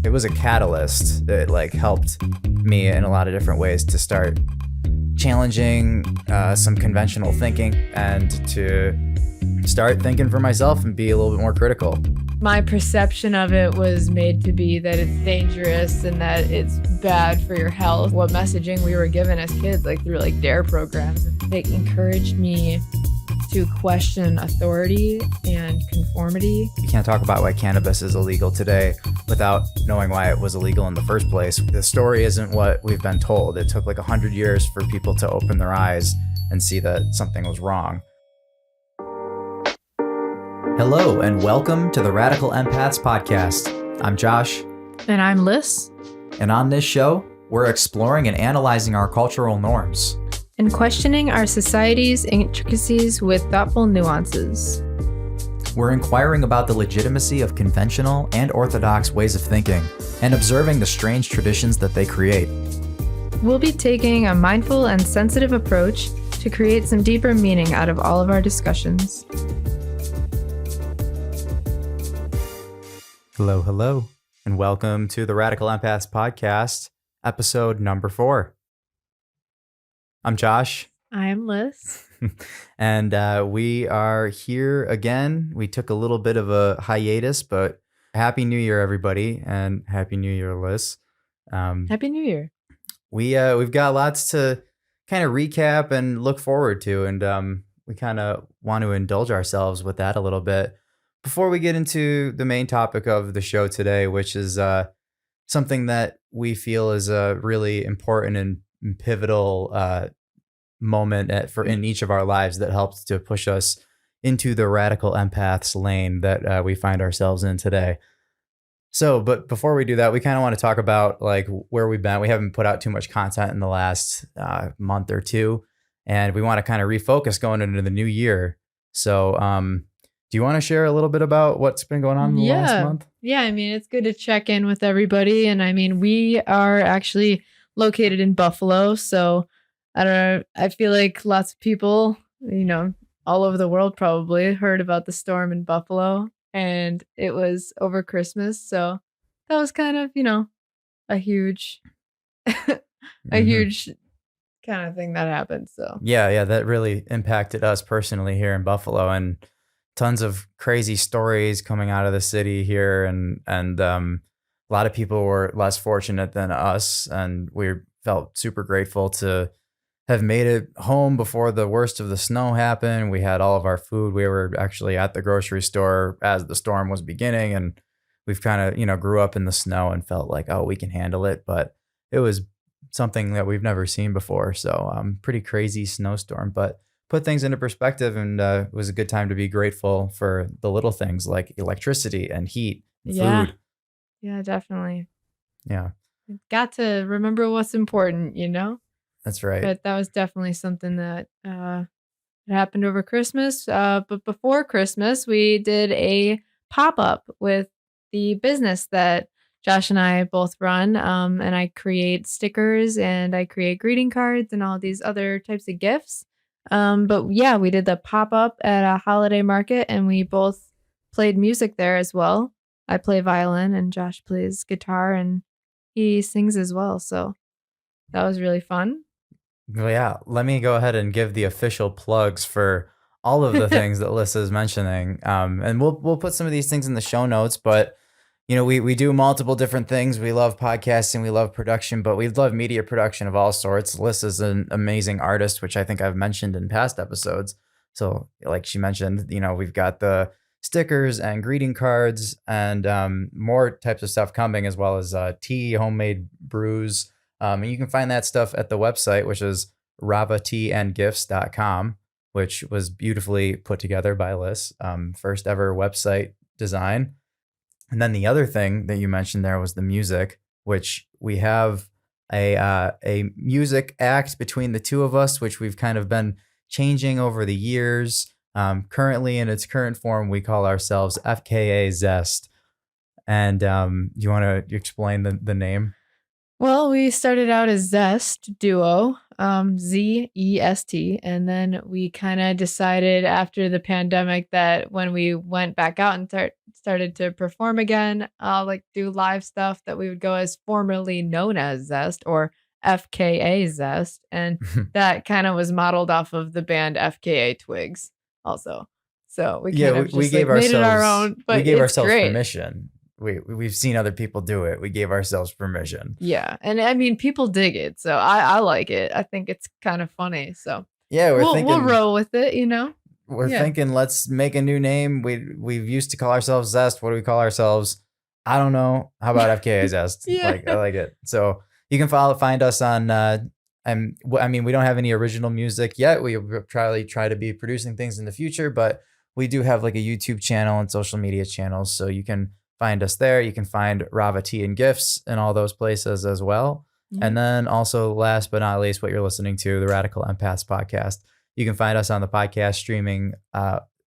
It was a catalyst. It like helped me in a lot of different ways to start challenging some conventional thinking and to start thinking for myself and be a little bit more critical. My perception of it was made to be that it's dangerous and that it's bad for your health. What messaging we were given as kids, like through like DARE programs, they encouraged me to question authority and conformity. You can't talk about why cannabis is illegal today without knowing why it was illegal in the first place. The story isn't what we've been told. It took like 100 years for people to open their eyes and see that something was wrong. Hello, and welcome to the Radical Empaths podcast. I'm Josh. And I'm Liz. And on this show, we're exploring and analyzing our cultural norms. And questioning our society's intricacies with thoughtful nuances. We're inquiring about the legitimacy of conventional and orthodox ways of thinking and observing the strange traditions that they create. We'll be taking a mindful and sensitive approach to create some deeper meaning out of all of our discussions. Hello, hello, and welcome to the Radical Empaths podcast, episode number 4. I'm Josh. I'm Liz. And we are here again. We took a little bit of a hiatus, but Happy New Year, everybody, and Happy New Year, Liz. Happy New Year. We've got lots to kind of recap and look forward to, and we kind of want to indulge ourselves with that a little bit. Before we get into the main topic of the show today, which is something that we feel is a really important and pivotal moment in each of our lives that helps to push us into the radical empaths lane that we find ourselves in today. So, but before we do that, we kind of want to talk about like where we've been. We haven't put out too much content in the last month or two, and we want to kind of refocus going into the new year. So, do you want to share a little bit about what's been going on in the last month? Yeah, I mean, it's good to check in with everybody. And I mean, we are actually located in Buffalo. So I don't know, I feel like lots of people, all over the world probably heard about the storm in Buffalo. And it was over Christmas. So that was kind of, a huge, huge kind of thing that happened. So yeah, that really impacted us personally here in Buffalo, and tons of crazy stories coming out of the city here, and a lot of people were less fortunate than us, and we felt super grateful to have made it home before the worst of the snow happened. We had all of our food. We were actually at the grocery store as the storm was beginning, and we've kind of, grew up in the snow and felt like, oh, we can handle it. But it was something that we've never seen before. So pretty crazy snowstorm, but put things into perspective, and it was a good time to be grateful for the little things like electricity and heat and food. Yeah, definitely. Yeah. Got to remember what's important, That's right. But that was definitely something that happened over Christmas. But before Christmas, we did a pop-up with the business that Josh and I both run. And I create stickers and I create greeting cards and all these other types of gifts. But yeah, we did the pop-up at a holiday market, and we both played music there as well. I play violin and Josh plays guitar, and he sings as well. So that was really fun. Well, yeah, let me go ahead and give the official plugs for all of the things that Lissa is mentioning. And we'll put some of these things in the show notes, but we do multiple different things. We love podcasting, we love production, but we love media production of all sorts. Lissa's an amazing artist, which I think I've mentioned in past episodes. So like she mentioned, we've got the stickers and greeting cards and more types of stuff coming, as well as tea, homemade brews. And you can find that stuff at the website, which is ravateaandgifts.com, which was beautifully put together by Liz. First ever website design. And then the other thing that you mentioned there was the music, which we have a music act between the two of us, which we've kind of been changing over the years. Currently, in its current form, we call ourselves FKA Zest. And you want to explain the name? Well, we started out as Zest Duo. Zest. And then we kind of decided after the pandemic that when we went back out and started to perform again, like do live stuff, that we would go as formerly known as Zest, or FKA Zest. And that kind of was modeled off of the band FKA Twigs also. So we Yeah, kind of we just like gave made it our ourselves own, but it's great. permission. We've seen other people do it. We gave ourselves permission. Yeah. And I mean, people dig it. So I like it. I think it's kind of funny. So Yeah, we'll roll with it, you know? we're Yeah. thinking let's make a new name. We've used to call ourselves Zest. What do we call ourselves? I don't know. How about FKA Zest? Yeah. Like I like it. So you can find us on I mean, we don't have any original music yet. We try to be producing things in the future, but we do have like a YouTube channel and social media channels. So you can find us there. You can find Rava Tea and Gifts in all those places as well. Yeah. And then also, last but not least, what you're listening to, the Radical Empaths podcast. You can find us on the podcast streaming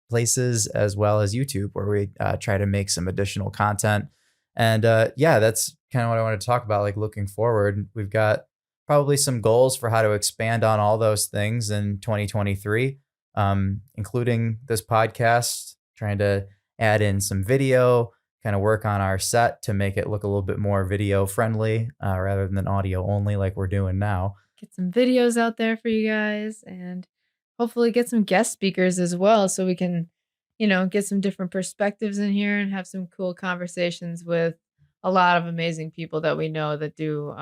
places as well as YouTube, where we try to make some additional content. And yeah, that's kind of what I wanted to talk about. Like looking forward, we've got probably some goals for how to expand on all those things in 2023, including this podcast, trying to add in some video, kind of work on our set to make it look a little bit more video friendly rather than audio only like we're doing now. Get some videos out there for you guys, and hopefully get some guest speakers as well, so we can, get some different perspectives in here and have some cool conversations with a lot of amazing people that we know that do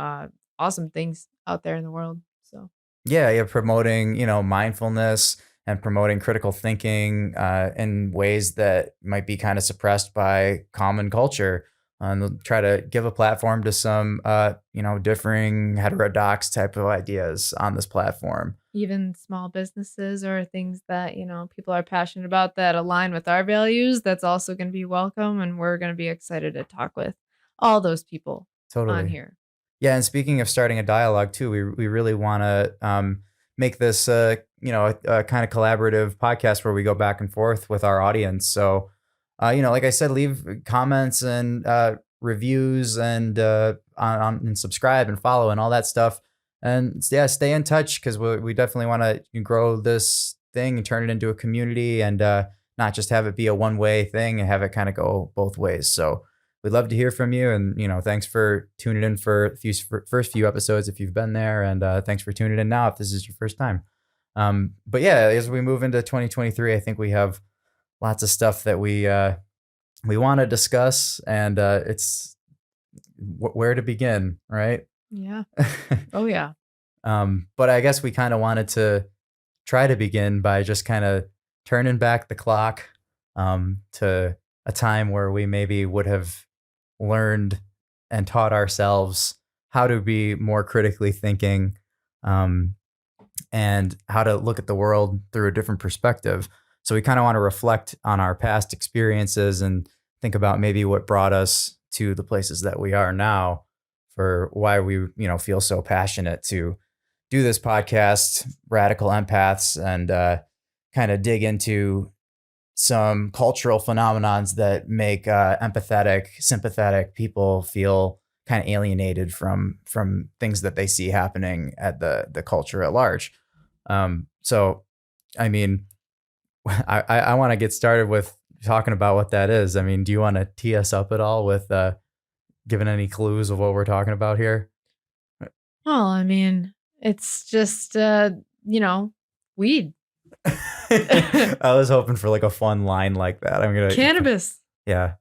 awesome things out there in the world. So Yeah, promoting, mindfulness and promoting critical thinking in ways that might be kind of suppressed by common culture. And they'll try to give a platform to some, differing heterodox type of ideas on this platform. even small businesses or things that, people are passionate about that align with our values, that's also going to be welcome. And we're going to be excited to talk with all those people on Totally. here. Yeah, and speaking of starting a dialogue too, we really want to make this a kind of collaborative podcast where we go back and forth with our audience. So, like I said, leave comments and reviews and and subscribe and follow and all that stuff. And yeah, stay in touch, because we definitely want to grow this thing and turn it into a community, and not just have it be a one-way thing, and have it kind of go both ways. So we'd love to hear from you. And, thanks for tuning in for first few episodes if you've been there. And thanks for tuning in now if this is your first time. But yeah, as we move into 2023, I think we have lots of stuff that we want to discuss. And it's where to begin, right? Yeah. Oh, yeah. But I guess we kind of wanted to try to begin by just kind of turning back the clock to a time where we maybe would have learned and taught ourselves how to be more critically thinking, and how to look at the world through a different perspective. So we kind of want to reflect on our past experiences and think about maybe what brought us to the places that we are now, for why we, feel so passionate to do this podcast, Radical Empaths, and kind of dig into some cultural phenomenons that make empathetic, sympathetic people feel kind of alienated from things that they see happening at the culture at large. So, I mean, I want to get started with talking about what that is. I mean, do you want to tee us up at all with giving any clues of what we're talking about here? Well, I mean, it's just, weed. I was hoping for like a fun line like that. Cannabis. Yeah.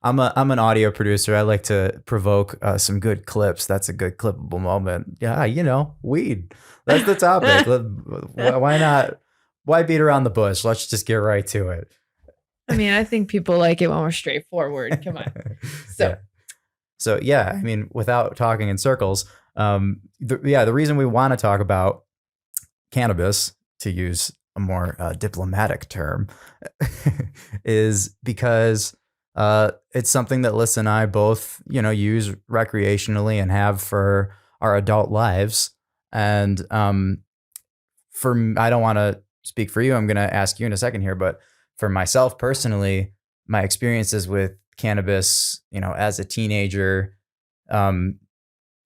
I'm an audio producer. I like to provoke some good clips. That's a good clippable moment. Yeah, weed. That's the topic. Why not? Why beat around the bush? Let's just get right to it. I mean, I think people like it when we're straightforward. Come on. So yeah, I mean, without talking in circles, the reason we want to talk about cannabis, to use a more diplomatic term, is because it's something that Liz and I both, use recreationally and have for our adult lives. And I don't want to speak for you. I'm going to ask you in a second here, but for myself personally, my experiences with cannabis, as a teenager,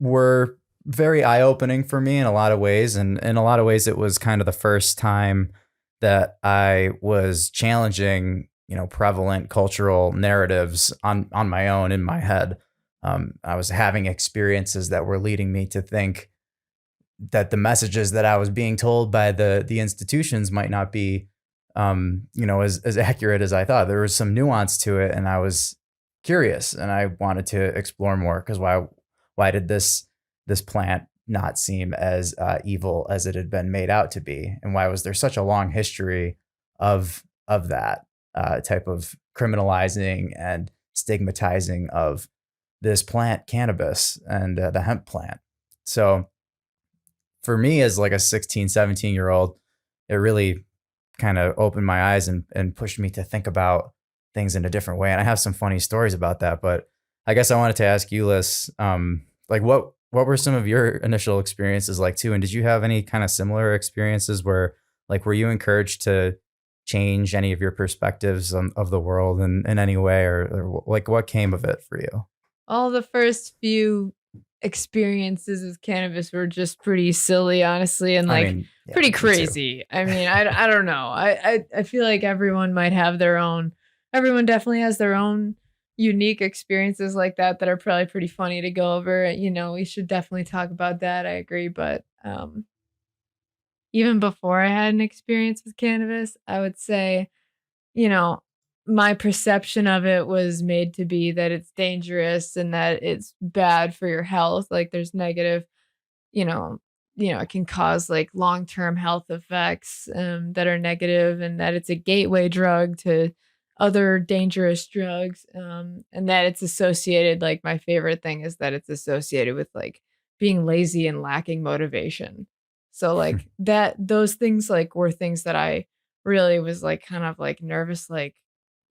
were very eye-opening for me in a lot of ways, and in a lot of ways it was kind of the first time that I was challenging, prevalent cultural narratives on my own in my head. I was having experiences that were leading me to think that the messages that I was being told by the institutions might not be, as accurate as I thought. There was some nuance to it, and I was curious, and I wanted to explore more because why did this plant not seem as evil as it had been made out to be, and why was there such a long history of that type of criminalizing and stigmatizing of this plant, cannabis, and the hemp plant. So for me as like a 16, 17-year old, it really kind of opened my eyes and pushed me to think about things in a different way. And I have some funny stories about that, but I guess I wanted to ask you, Liz, like what were some of your initial experiences like too? And did you have any kind of similar experiences where like were you encouraged to change any of your perspectives of the world in any way, or like what came of it for you? All the first few experiences with cannabis were just pretty silly, honestly, and I like mean, yeah, pretty me too. crazy. I mean, I don't know. I feel like everyone might have their own. Everyone definitely has their own unique experiences like that are probably pretty funny to go over. We should definitely talk about that. I agree, but even before I had an experience with cannabis, I would say you know, my perception of it was made to be that it's dangerous and that it's bad for your health. Like there's negative, you know, it can cause like long-term health effects that are negative, and that it's a gateway drug to other dangerous drugs. And that it's associated, like my favorite thing is that it's associated with like being lazy and lacking motivation. So like those things like were things that I really was like kind of like nervous like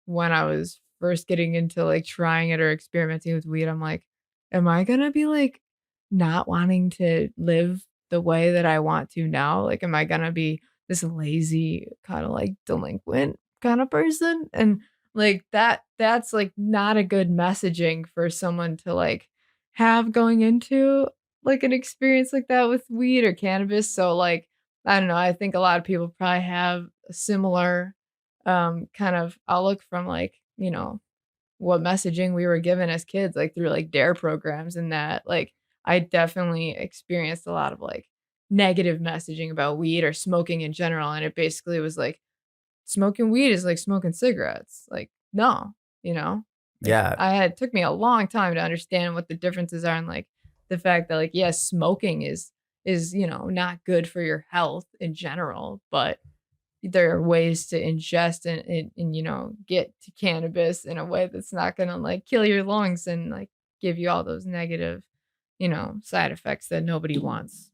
when I was first getting into like trying it or experimenting with weed. I'm like, am I gonna be like not wanting to live the way that I want to now? Like, am I gonna be this lazy, kind of like delinquent kind of person? And like that's like not a good messaging for someone to like have going into like an experience like that with weed or cannabis. So like, I don't know, I think a lot of people probably have a similar kind of outlook from like, what messaging we were given as kids, like through like dare programs and that. Like I definitely experienced a lot of like negative messaging about weed or smoking in general. And it basically was like smoking weed is like smoking cigarettes. Like, no, you know? Like Yeah, it took me a long time to understand what the differences are, and like the fact that like yes, smoking is, not good for your health in general, but there are ways to ingest and get to cannabis in a way that's not gonna like kill your lungs and like give you all those negative, side effects that nobody wants.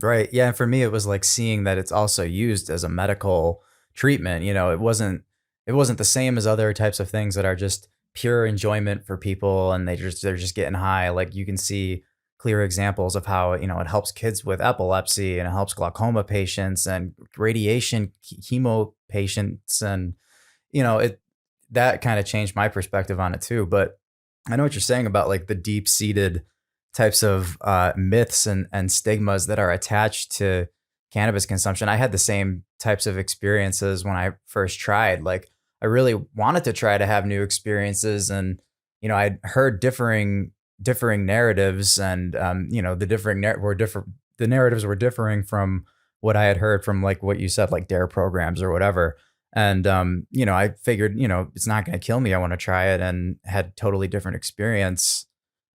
right. Yeah, and for me, it was like seeing that it's also used as a medical treatment. It wasn't the same as other types of things that are just pure enjoyment for people, and they're just getting high. Like you can see clear examples of how it helps kids with epilepsy, and it helps glaucoma patients and radiation chemo patients, and it that kind of changed my perspective on it too. But I know what you're saying about like the deep seated types of myths and stigmas that are attached to cannabis consumption. I had the same types of experiences when I first tried. Like I really wanted to try to have new experiences, and I'd heard differing narratives, and the differing were different. The narratives were differing from what I had heard from like what you said, like dare programs or whatever. And I figured, it's not going to kill me. I want to try it, and had totally different experience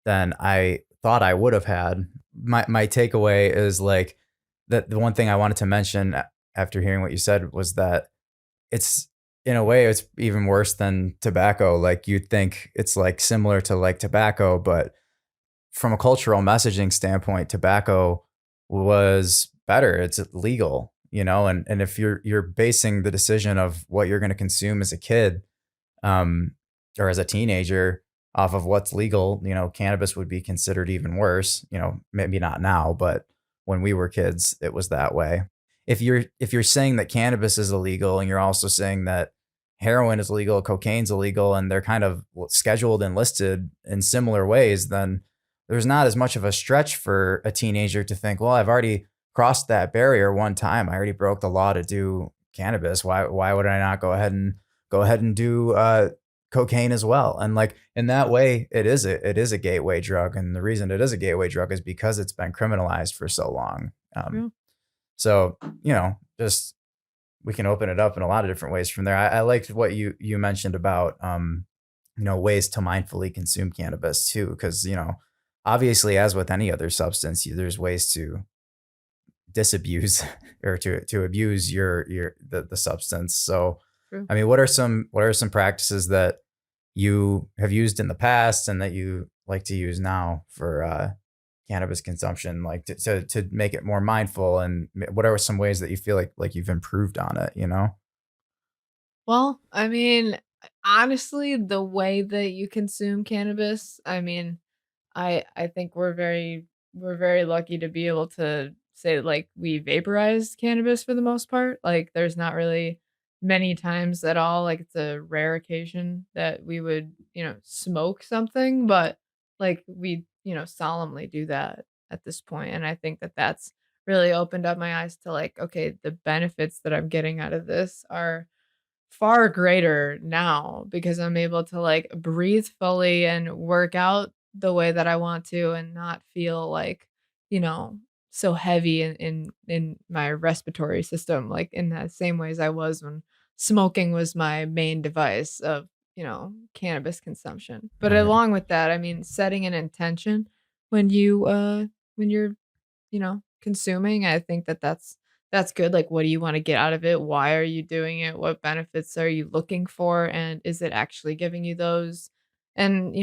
than I thought I would have had. My takeaway is like that the one thing I wanted to mention after hearing what you said was that it's in a way it's even worse than tobacco. Like you'd think it's like similar to like tobacco, but from a cultural messaging standpoint, tobacco was better. It's legal, and if you're basing the decision of what you're going to consume as a kid, um, or as a teenager off of what's legal, cannabis would be considered even worse. Maybe not now, but when we were kids, it was that way. If you're saying that cannabis is illegal, and you're also saying that heroin is illegal, cocaine's illegal, and they're kind of scheduled and listed in similar ways, then there's not as much of a stretch for a teenager to think, well, I've already crossed that barrier one time. I already broke the law to do cannabis. Why would I not go ahead and do cocaine as well? And like in that way, it is a gateway drug. And the reason it is a gateway drug is because it's been criminalized for so long. True. So, just we can open it up in a lot of different ways from there. I liked what you mentioned about ways to mindfully consume cannabis too, because obviously, as with any other substance, there's ways to disabuse or to abuse the substance. So, True. I mean, what are some practices that you have used in the past and that you like to use now for cannabis consumption, like to make it more mindful? And what are some ways that you feel like you've improved on it? Well, I mean, honestly, the way that you consume cannabis, I mean, I think we're very lucky to be able to say like we vaporize cannabis for the most part. Like there's not really many times at all. Like it's a rare occasion that we would, smoke something, but like we, solemnly do that at this point. And I think that that's really opened up my eyes to like, okay, the benefits that I'm getting out of this are far greater now because I'm able to like breathe fully and work out the way that I want to and not feel like, you know, so heavy in my respiratory system, like in the same ways I was when smoking was my main device of, cannabis consumption. But Right. along with that, I mean, setting an intention when you're consuming, I think that that's good. Like, what do you wanna get out of it? Why are you doing it? What benefits are you looking for? And is it actually giving you those? And,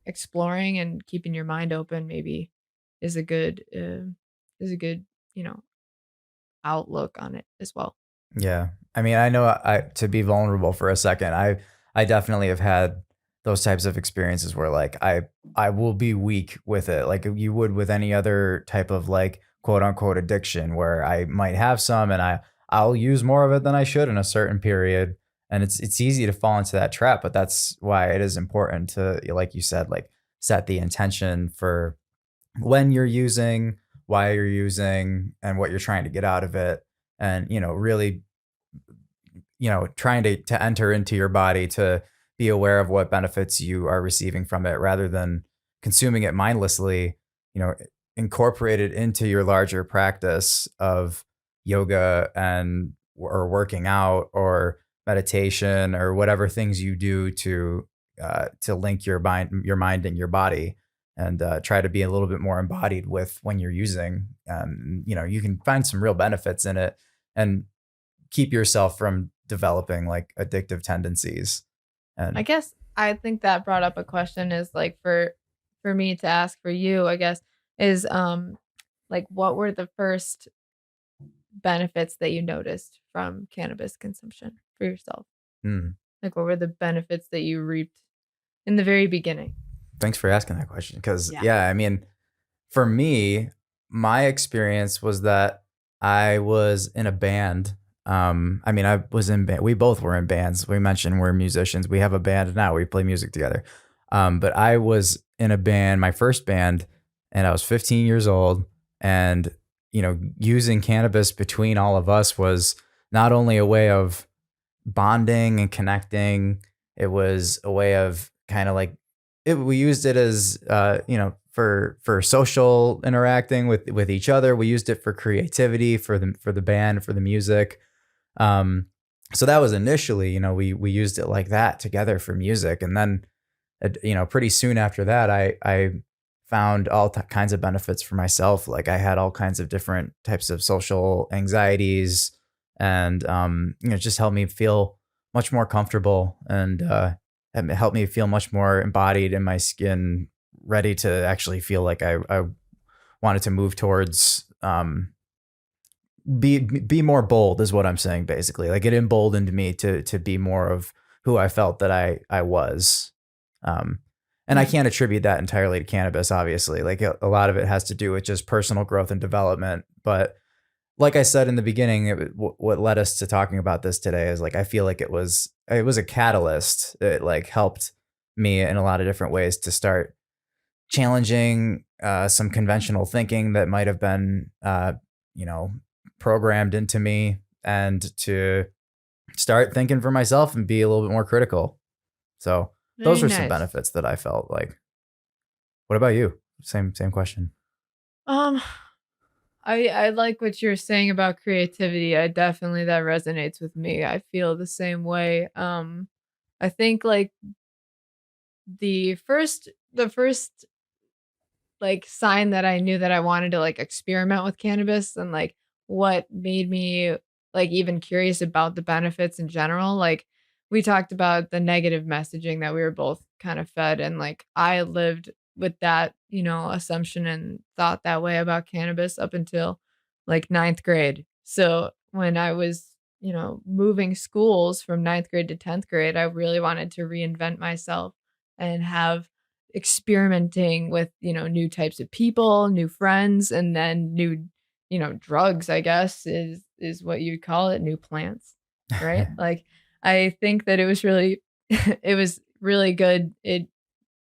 exploring and keeping your mind open maybe is a good, is a good, you know, outlook on it as well. Yeah. I mean, I know I to be vulnerable for a second. I definitely have had those types of experiences where like I will be weak with it, like you would with any other type of like quote unquote addiction, where I might have some and I'll use more of it than I should in a certain period. And it's easy to fall into that trap, but that's why it is important to, like you said, like set the intention for when you're using, why you're using, and what you're trying to get out of it. And, really, trying to enter into your body to be aware of what benefits you are receiving from it rather than consuming it mindlessly, you know, incorporate it into your larger practice of yoga and or working out or meditation or whatever things you do to link your mind and your body, and try to be a little bit more embodied with when you're using. You can find some real benefits in it and keep yourself from developing like addictive tendencies. I And guess I think that brought up a question is like for me to ask for you, I guess, is like what were the first benefits that you noticed from cannabis consumption for yourself? mm, Like, what were the benefits that you reaped in the very beginning? thanks for asking that question. Because Yeah. yeah, I mean, for me, my experience was that I was in a band. I mean, I was in band. We both were in bands. We mentioned we're musicians. We have a band now. We play music together. But I was in a band, my first band, and I was 15 years old. And using cannabis between all of us was not only a way of bonding and connecting. It was a way of kind of like we used it as for social interacting with each other. We used it for creativity, for the band, for the music. Um, so that was initially, we used it like that together for music, and then pretty soon after that, I found all kinds of benefits for myself. Like I had all kinds of different types of social anxieties, and it just helped me feel much more comfortable, and it helped me feel much more embodied in my skin, ready to actually feel like I wanted to move towards be more bold is what I'm saying basically. Like it emboldened me to be more of who I felt that I was. Um and I Mhm. can't attribute that entirely to cannabis, obviously. Like a lot of it has to do with just personal growth and development. But like I said in the beginning, what led us to talking about this today is like I feel like it was a catalyst. It like helped me in a lot of different ways to start challenging some conventional thinking that might have been, you know, programmed into me, and to start thinking for myself and be a little bit more critical. So those Very are some nice. benefits that I felt like. What about you? Same question. Um, I like what you're saying about creativity. I definitely that resonates with me. I feel the same way. I think like the first like sign that I knew that I wanted to like experiment with cannabis, and like what made me like even curious about the benefits in general. Like we talked about the negative messaging that we were both kind of fed, and like I lived with that, assumption and thought that way about cannabis up until like ninth grade. So when I was, moving schools from ninth grade to 10th grade, I really wanted to reinvent myself and have experimenting with, new types of people, new friends, and then new, drugs, I guess is what you'd call it, new plants, right? Like I think that it was really it was really good. It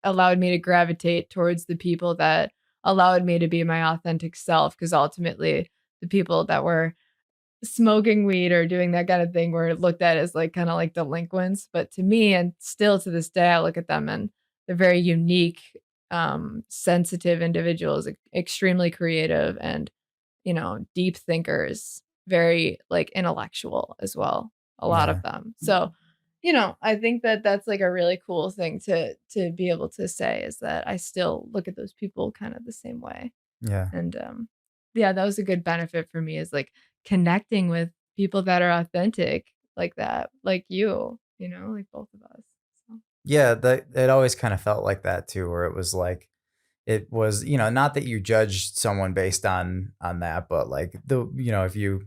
allowed me to gravitate towards the people that allowed me to be my authentic self, because ultimately the people that were smoking weed or doing that kind of thing were looked at as like kind of like delinquents. But to me, and still to this day, I look at them and they're very unique, sensitive individuals, extremely creative and, deep thinkers, very like intellectual as well, a lot of Yeah. them. So, I think that that's like a really cool thing to be able to say, is that I still look at those people kind of the same way. Yeah. And, yeah, that was a good benefit for me, is like connecting with people that are authentic like that, like you, like both of us. So, Yeah, that it always kind of felt like that too, where it was like, it was, not that you judged someone based on that, but like if you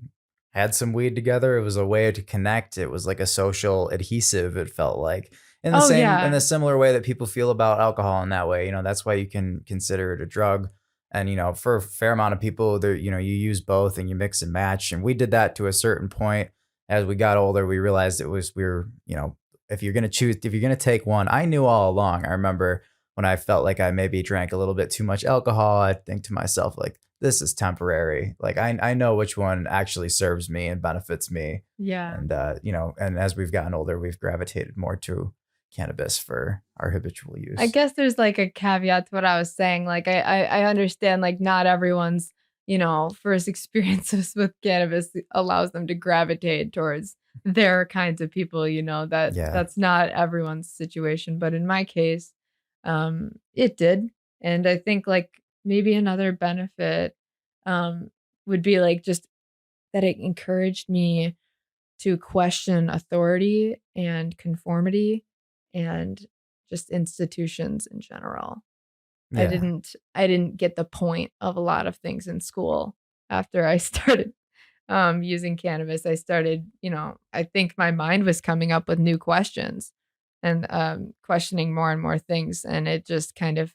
had some weed together, it was a way to connect. It was like a social adhesive, it felt like. oh In yeah, the similar way that people feel about alcohol in that way, that's why you can consider it a drug. And for a fair amount of people there, you use both and you mix and match. And we did that to a certain point. As we got older, we realized we were, if you're gonna take one, I knew all along. I remember when I felt like I maybe drank a little bit too much alcohol, I think to myself, like, this is temporary. Like I know which one actually serves me and benefits me. yeah. And and as we've gotten older, we've gravitated more to cannabis for our habitual I use. guess there's like a caveat to what I was saying. Like I understand like not everyone's, first experiences with cannabis allows them to gravitate towards their kinds of people, that Yeah. that's not everyone's situation. But in my case, it did. And I think like maybe another benefit um would be like just that it encouraged me to question authority and conformity and just institutions in general. I Yeah. didn't I didn't get the point of a lot of things in school after I started using cannabis. I started, I think my mind was coming up with new questions and questioning more and more things, and it just kind of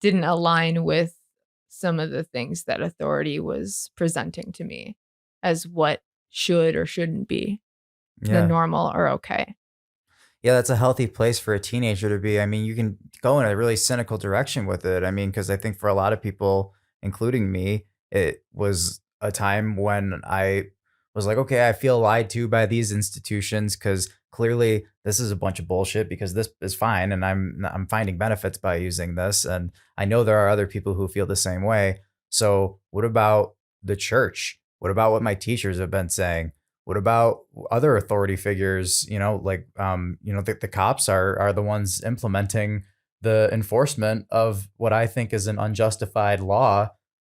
didn't align with some of the things that authority was presenting to me as what should or shouldn't be the Yeah. normal or okay. Yeah, that's a healthy place for a teenager to be. I mean, you can go in a really cynical direction with it. I mean, because I think for a lot of people, including me, it was a time when I was like, okay, I feel lied to by these institutions because clearly this is a bunch of bullshit because this is fine and I'm finding benefits by using this. And I know there are other people who feel the same way. So what about the church? What about what my teachers have been saying? What about other authority figures? Like the cops are the ones implementing the enforcement of what I think is an unjustified law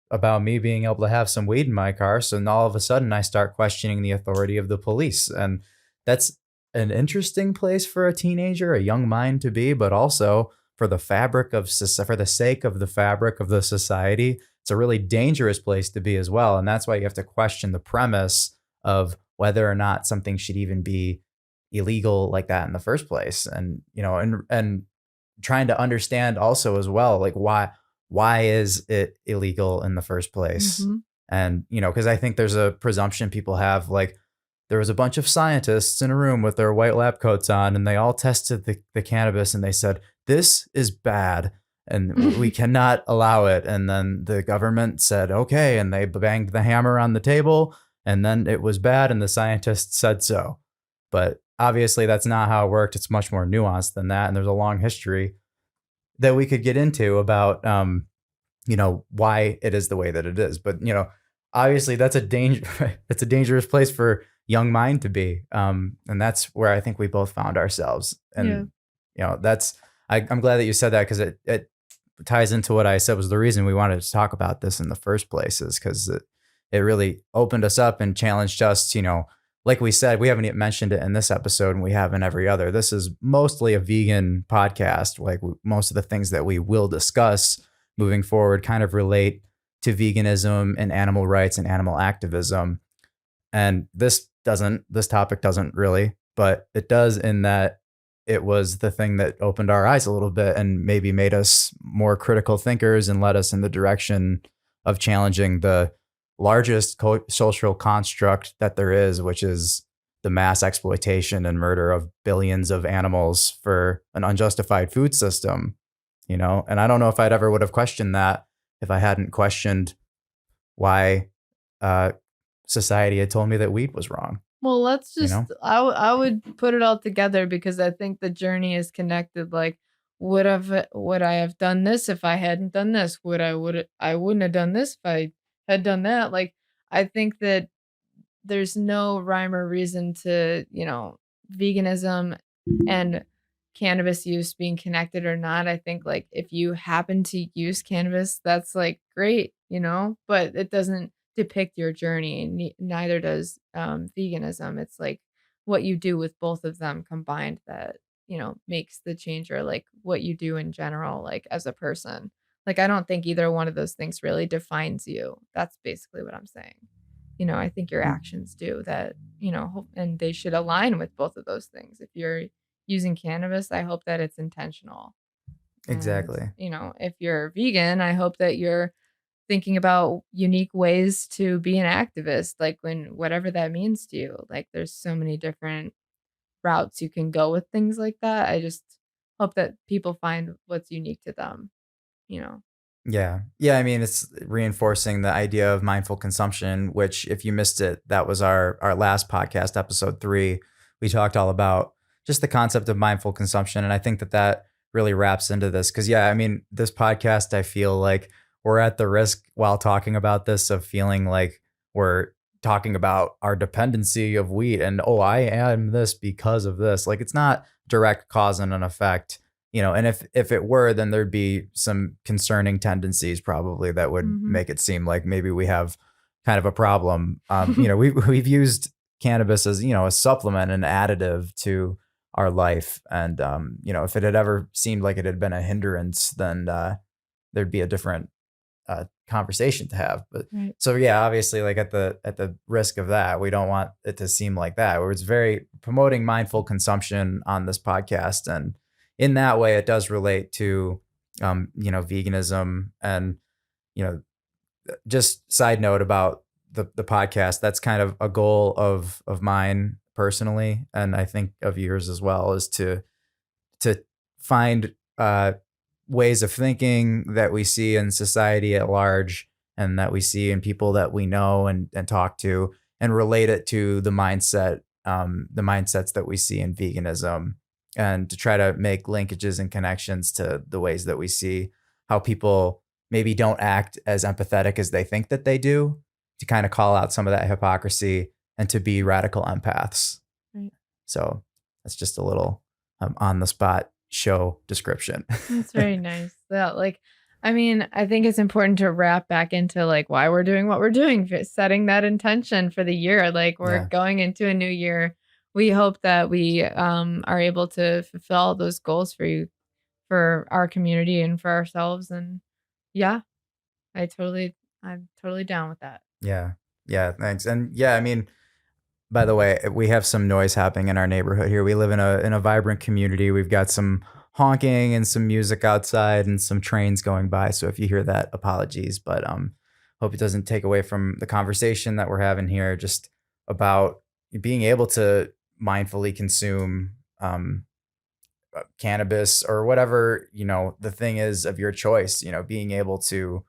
about me being able to have some weed in my car. So now all of a sudden I start questioning the authority of the police. And that's an interesting place for a teenager, a young mind to be, but also for the for the sake of the fabric of the society, it's a really dangerous place to be as well. And that's why you have to question the premise of whether or not something should even be illegal like that in the first place. And and trying to understand also as well, like why is it illegal in the first place. Mhm. And because I think there's a presumption people have, like, there was a bunch of scientists in a room with their white lab coats on and they all tested the cannabis and they said this is bad, and we cannot allow it. And then the government said, okay. And they banged the hammer on the table, and then it was bad. And the scientists said so. But obviously, that's not how it worked. It's much more nuanced than that. And there's a long history that we could get into about, why it is the way that it is. But, obviously, that's a danger. It's a dangerous place for young mind to be. And that's where I think we both found ourselves. And, I'm glad that you said that, because it ties into what I said was the reason we wanted to talk about this in the first place, is because it really opened us up and challenged us. Like we said, we haven't even mentioned it in this episode, and we have in every other. This is mostly a vegan podcast. Like, most of the things that we will discuss moving forward kind of relate to veganism and animal rights and animal activism. And this topic doesn't really, but it does, in that it was the thing that opened our eyes a little bit and maybe made us more critical thinkers and led us in the direction of challenging the largest social construct that there is, which is the mass exploitation and murder of billions of animals for an unjustified food system. And I don't know if I'd ever would have questioned that if I hadn't questioned why society had told me that weed was wrong. Well, let's You just, know? I would put it all together, because I think the journey is connected. Like, would I have done this if I hadn't done this? I wouldn't have done this if I had done that. Like, I think that there's no rhyme or reason to, veganism and cannabis use being connected or not. I think, like, if you happen to use cannabis, that's like great, but it doesn't depict your journey. And neither does veganism. It's like what you do with both of them combined that, makes the change, or like what you do in general, like as a person. Like, I don't think either one of those things really defines you. That's basically what I'm saying. I think your actions do that, and they should align with both of those things. If you're using cannabis, I hope that it's intentional. And, Exactly. if you're vegan, I hope that you're thinking about unique ways to be an activist, like whatever that means to you. Like, there's so many different routes you can go with things like that. I just hope that people find what's unique to them, you know. Yeah. Yeah. I mean, it's reinforcing the idea of mindful consumption, which, if you missed it, that was our last podcast, episode 3. We talked all about just the concept of mindful consumption. And I think that really wraps into this. Cause yeah, I mean, this podcast, I feel like we're at the risk, while talking about this, of feeling like we're talking about our dependency of weed and, oh, I am this because of this. Like, it's not direct cause and an effect. And if it were, then there'd be some concerning tendencies probably that would Mhm. make it seem like maybe we have kind of a problem. We've used cannabis as, a supplement, an additive to our life. And, if it had ever seemed like it had been a hindrance, then there'd be a different conversation to have. But Right. so yeah, obviously, like, at the risk of that, we don't want it to seem like that. Where it's very promoting mindful consumption on this podcast, and in that way, it does relate to veganism. And you know, just side note about the podcast. That's kind of a goal of mine personally, and I think of yours as well, is to find ways of thinking that we see in society at large, and that we see in people that we know and talk to, and relate it to the mindsets that we see in veganism, and to try to make linkages and connections to the ways that we see how people maybe don't act as empathetic as they think that they do, to kind of call out some of that hypocrisy and to be radical empaths. Right. So that's just a little on the spot show description. That's very nice. Yeah, like, I mean, I think it's important to wrap back into like why we're doing what we're doing, setting that intention for the year. Like, we're Yeah. going into a new year. We hope that we are able to fulfill those goals for you, for our community, and for ourselves. And yeah, I'm totally down with that. Yeah. Yeah. Thanks. And yeah, I mean, by the way, we have some noise happening in our neighborhood here. We live in a vibrant community. We've got some honking and some music outside and some trains going by. So if you hear that, apologies. But hope it doesn't take away from the conversation that we're having here, just about being able to mindfully consume cannabis or whatever, the thing is of your choice, being able to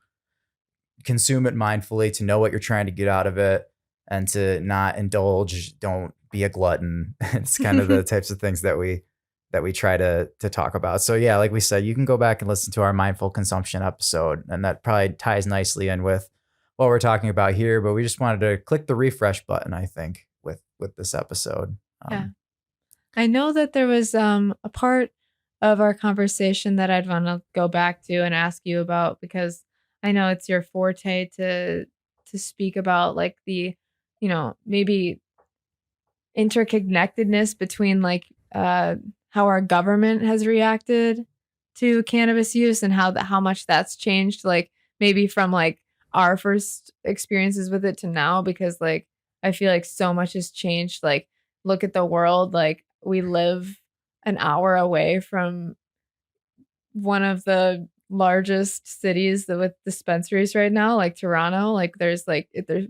consume it mindfully, to know what you're trying to get out of it, and to not indulge, don't be a glutton. It's kind of the types of things that we try to talk about. So yeah, like we said, you can go back and listen to our mindful consumption episode, and that probably ties nicely in with what we're talking about here. But we just wanted to click the refresh button, I think, with this episode. Yeah. I know that there was a part of our conversation that I'd want to go back to and ask you about, because I know it's your forte to speak about like the, maybe interconnectedness between like how our government has reacted to cannabis use and how much that's changed, like maybe from like our first experiences with it to now, because like I feel like so much has changed. Like look at the world, like we live an hour away from one of the largest cities with dispensaries right now, like Toronto. Like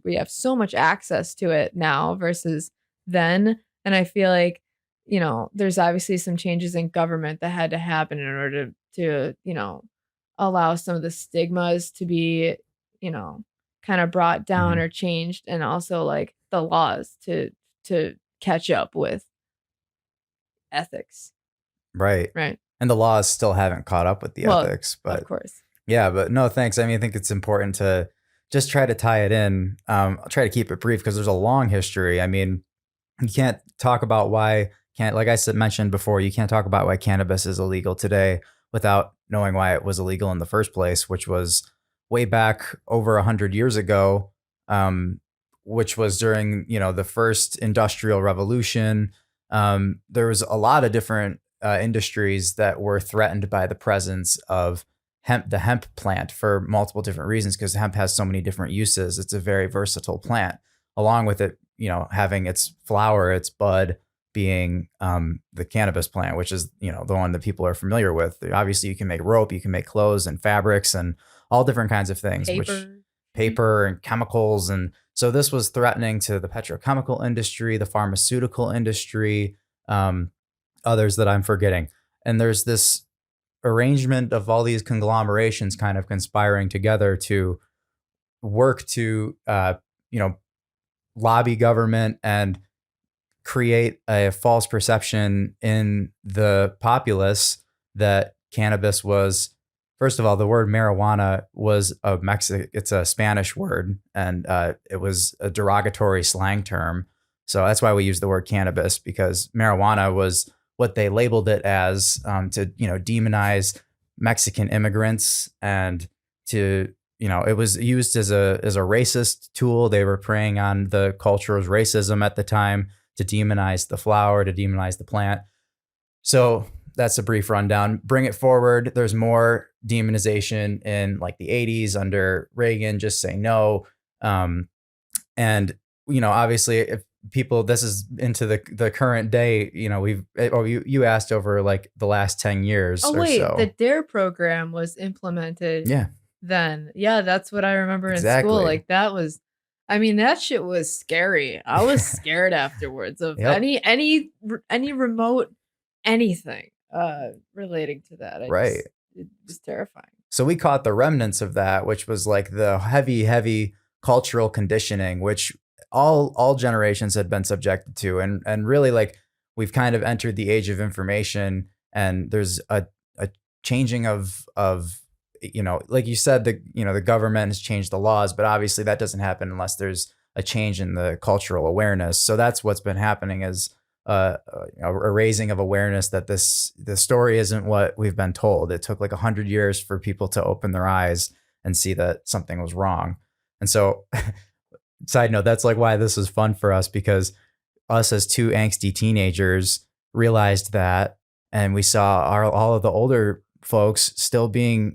we have so much access to it now versus then. And I feel like, there's obviously some changes in government that had to happen in order to, allow some of the stigmas to be, you know, kind of brought down Mhm. or changed, and also like the laws to catch up with ethics, Right. right? And the laws still haven't caught up with the Well, ethics, of but course. yeah, but no, thanks. I mean, I think it's important to just try to tie it in. I'll try to keep it brief because there's a long history. I mean, you can't talk about why can't like I said mentioned before, you can't talk about why cannabis is illegal today without knowing why it was illegal in the first place, which was way back over 100 years ago, um, which was during the first industrial revolution. There was a lot of different industries that were threatened by the presence of the hemp plant for multiple different reasons, because hemp has so many different uses. It's a very versatile plant, along with it, having its flower, its bud being the cannabis plant, which is, the one that people are familiar with. Obviously, you can make rope, you can make clothes and fabrics and all different kinds of things, which Paper. paper and chemicals. And so this was threatening to the petrochemical industry, the pharmaceutical industry, um, others that I'm forgetting. And there's this arrangement of all these conglomerations kind of conspiring together to work to, you know, lobby government and create a false perception in the populace that cannabis was, first of all, the word marijuana was it's a Spanish word, and it was a derogatory slang term. So that's why we use the word cannabis, because marijuana was what they labeled it as, to demonize Mexican immigrants, and to it was used as a racist tool. They were preying on the culture of racism at the time, to demonize the flower, to demonize the plant. So that's a brief rundown. Bring it forward. There's more demonization in like the 80s under Reagan, just say no. And, obviously, if people, this is into the current day, you asked over like the last 10 years Oh or wait, the so. DARE program was implemented Yeah, then. Yeah, that's what I remember in school. exactly. Like that was, I mean, that shit was scary. I was scared afterwards of Yep. any remote anything relating to that. Right. It was terrifying. So we caught the remnants of that, which was like the heavy, heavy cultural conditioning, which all generations had been subjected to. And really, like, we've kind of entered the age of information, and there's a changing of like you said, the government has changed the laws, but obviously that doesn't happen unless there's a change in the cultural awareness. So that's what's been happening, is a raising of awareness that the story isn't what we've been told. It took like 100 years for people to open their eyes and see that something was wrong. And so, side note, that's like why this is fun for us, because us as two angsty teenagers realized that, and we saw all of the older folks still being,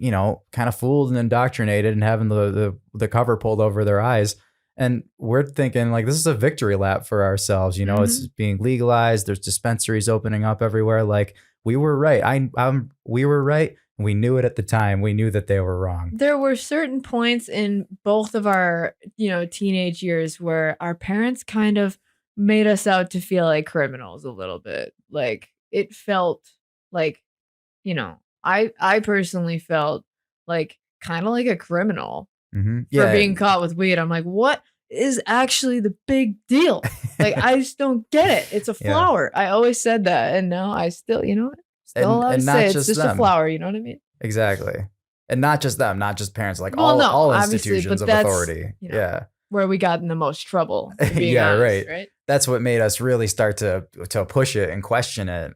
kind of fooled and indoctrinated and having the cover pulled over their eyes. And we're thinking like, this is a victory lap for ourselves. It's Mhm. being legalized. There's dispensaries opening up everywhere. Like, we were right. We were right. We knew it at the time. We knew that they were wrong. There were certain points in both of our, teenage years where our parents kind of made us out to feel like criminals a little bit. Like it felt like, I personally felt like kind of like a criminal for Yeah. being caught with weed. I'm like, what is actually the big deal? Like, I just don't get it. It's a Yeah. flower. I always said that, and now I still, still allowed to And not say it's just just a them. flower. You know what I mean? Exactly. And not just them, not just parents, like Well, no, all obviously, institutions but of that's authority. Yeah. where we got in the most trouble, to being Yeah, honest, right. right? That's what made us really start to push it and question it.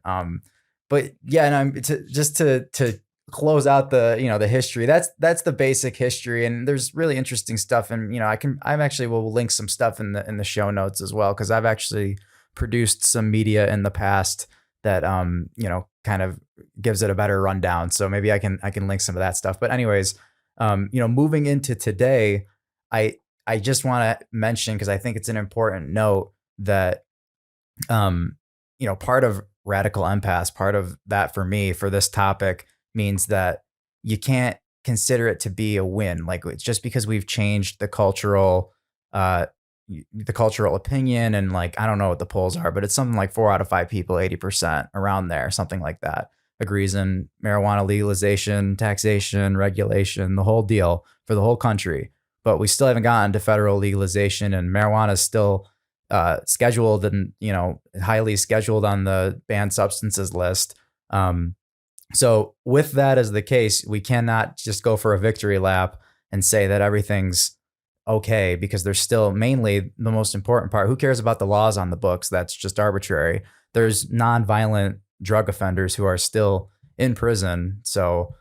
But yeah, and just to close out the the history. That's the basic history, and there's really interesting stuff. And I'm actually will link some stuff in the show notes as well, because I've actually produced some media in the past that kind of gives it a better rundown. So maybe I can link some of that stuff. But anyways, moving into today, I I just want to mention, because I think it's an important note, that um, part of radical empaths, part of that for me for this topic, means that you can't consider it to be a win. Like, it's just because we've changed uh, the cultural opinion, and like, I don't know what the polls are, but it's something like 4 out of 5 people, 80% around there, something like that, agrees in marijuana legalization, taxation, regulation, the whole deal for the whole country. But we still haven't gotten to federal legalization, and marijuana is still scheduled and highly scheduled on the banned substances list. Um, so with that as the case, we cannot just go for a victory lap and say that everything's okay, because there's still mainly the most important part. Who cares about the laws on the books? That's just arbitrary. There's nonviolent drug offenders who are still in prison. So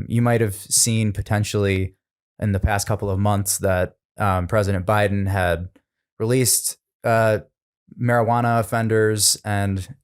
you might have seen potentially in the past couple of months that President Biden had released marijuana offenders, and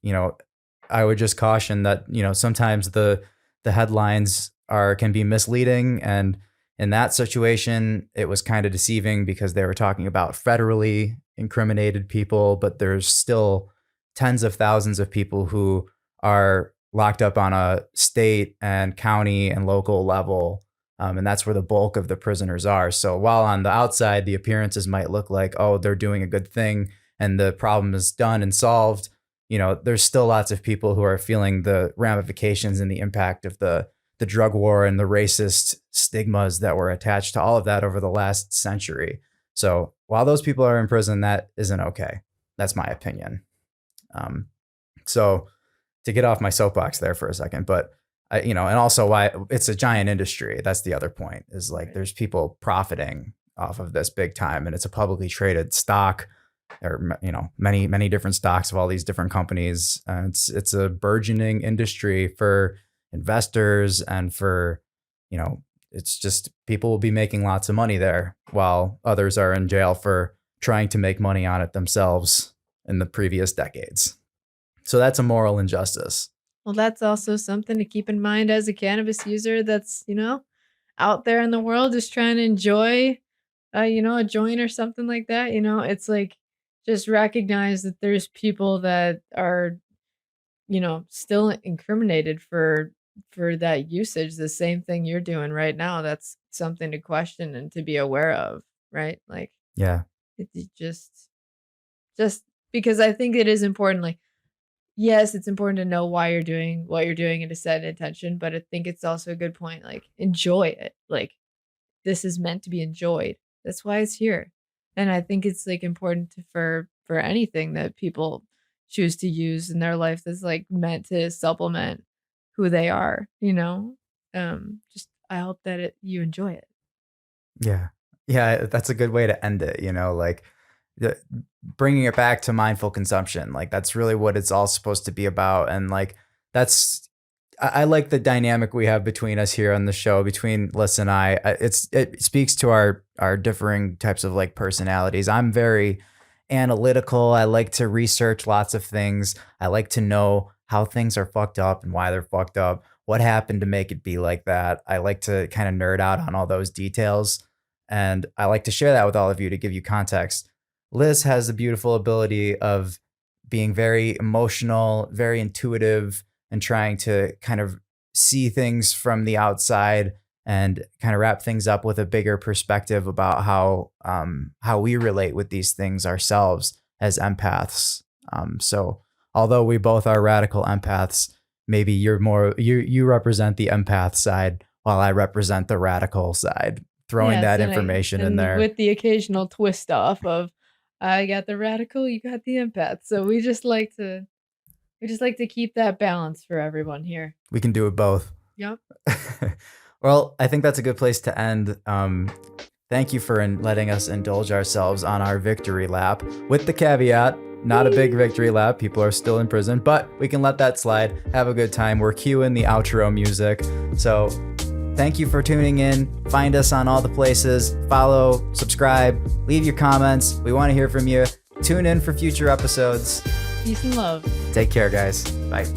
I would just caution that sometimes the headlines can be misleading, and in that situation it was kind of deceiving because they were talking about federally incriminated people, but there's still tens of thousands of people who are locked up on a state and county and local level. And that's where the bulk of the prisoners are. So while on the outside the appearances might look like, oh, they're doing a good thing and the problem is done and solved, there's still lots of people who are feeling the ramifications and the impact of the drug war and the racist stigmas that were attached to all of that over the last century. So while those people are in prison, that isn't okay. That's my opinion. Um, so to get off my soapbox there for a second, but and also why it's a giant industry. That's the other point, is like, there's people profiting off of this big time, and it's a publicly traded stock, or many different stocks of all these different companies. It's a burgeoning industry for investors, and for it's just, people will be making lots of money there while others are in jail for trying to make money on it themselves in the previous decades. So that's a moral injustice. Well, that's also something to keep in mind as a cannabis user that's, out there in the world just trying to enjoy, a joint or something like that. It's like, just recognize that there's people that are, still incriminated for that usage. The same thing you're doing right now. That's something to question and to be aware of, right? Like, Yeah. it just because I think it is important. Like, yes, it's important to know why you're doing what you're doing and to set an intention, but I think it's also a good point, like, enjoy it. Like, this is meant to be enjoyed. That's why it's here. And I think it's, like, important for anything that people choose to use in their life that's, like, meant to supplement who they are, you know? Just I hope that you enjoy it. Yeah. Yeah, that's a good way to end it, like, the bringing it back to mindful consumption. Like, that's really what it's all supposed to be about. And like, that's I like the dynamic we have between us here on the show, between Liz and I. It speaks to our differing types of like personalities. I'm very analytical. I like to research lots of things. I like to know how things are fucked up and why they're fucked up, what happened to make it be like that. I like to kind of nerd out on all those details. And I like to share that with all of you to give you context. Liz has the beautiful ability of being very emotional, very intuitive, and trying to kind of see things from the outside and kind of wrap things up with a bigger perspective about how we relate with these things ourselves as empaths. So although we both are radical empaths, maybe you represent the empath side while I represent the radical side, throwing that information in there. With the occasional twist off of, I got the radical, you got the empath. So we just like to keep that balance for everyone here. We can do it both. Yep. Well, I think that's a good place to end. Thank you for letting us indulge ourselves on our victory lap, with the caveat, not a big victory lap. People are still in prison, but we can let that slide. Have a good time. We're cueing the outro music. So thank you for tuning in. Find us on all the places. Follow, subscribe, leave your comments. We want to hear from you. Tune in for future episodes. Peace and love. Take care, guys. Bye.